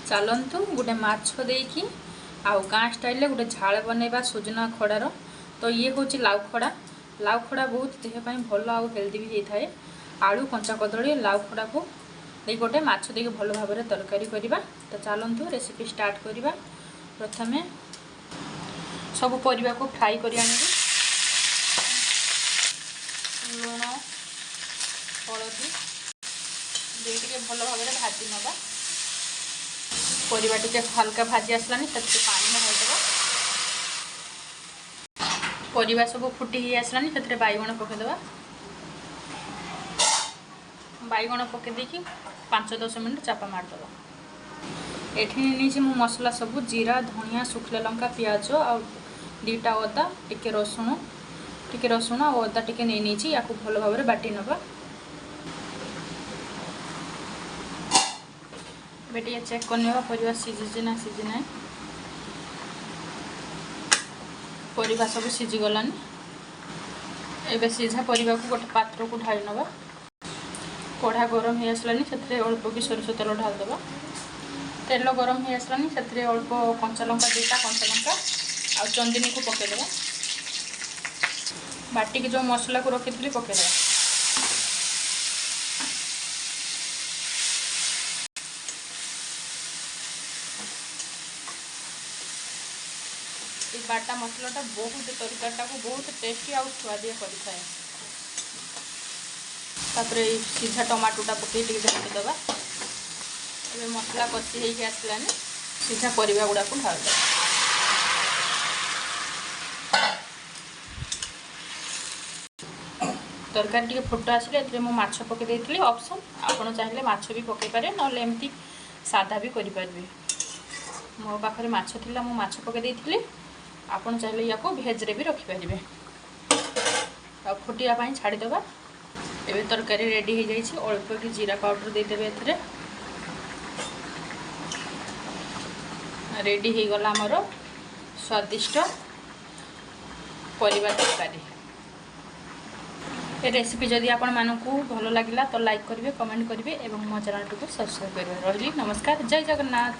चलतु गोटे माछ देकी आउ गाँ स्टाइल गोटे झाल बनैबा सुजना खड़ार। तो ये हूँ लाउ खड़ा। लाउ खड़ा बहुत देहपाई भल आउ हेल्दी भी होता है। आलू कंचा कदली लाउ खड़ा को गोटे माछ देकी भल भाव में तरकारी करवा। तो चलतु रेसिपी स्टार्ट करवा। प्रथमे सब परिवा को फ्राई कर लुण हलदी देके भल भाव में भाजी नवा। परिवा टिके हल्का भाजी आसलानी से पानी ढाईदेवा। परिवा सब फुटी ही आसलानी से बैगण पकईदेवा। बैगण पकईदी 5-10 मिनट चापा मारदेवा। ये मु मसला सब जीरा धनिया शुखला लंका पियाज आ 2टा अदा टिके रसुण और अदा टिके नहीं या भल भाव में बाटी नवा। बेटे चेक करने परिवा सीझी ना परिवा सब सीझी गलानी। एबे सीझा परिवा को गोटे पात्र को ढाई नवा। कढ़ा गरम हो आसलानी से अल्प कि सोरिष तेल ढालदेवा। तेल गरम हो आसलानी से अल्प कंचा लंका 2टा कंचा लंका आ चंदनी को पकईदेवा। बाटिक जो मसला को रखी पकईदेवा। बाटा मसलाटा बहुत तरकारीटा को बहुत टेस्टी आउ स्वादिया करें। तापर सीझा टमाटोटा पकई ढाकीदेवा। ये मसला कषी हो आसलानी सीझा परिवा गुड़ा को ढालदेवा। तरकारी टी फोटो आसिले मु माछ पकई देती ऑप्शन। आपड़ चाहिए माछ भी पकई पारे ना एमती सादा भी करें। मो पाखे माछ थिला मु माछ पकई देती। आपन चाहिए या भेज रे भी रखिपारे। फुटिया छाड़ीदेवा। एबे तरकारी रेडी हो जाइए। अल्प कि जीरा पाउडर देदेवे। रेडी हो गला आमर स्वादिष्ट परिवा तरकारी। ये रेसिपी जदि आपण मानकु भल लगिला तो लाइक करेंगे कमेंट करेंगे और मो चैनल को सब्सक्राइब करेंगे। रही नमस्कार। जय जगन्नाथ।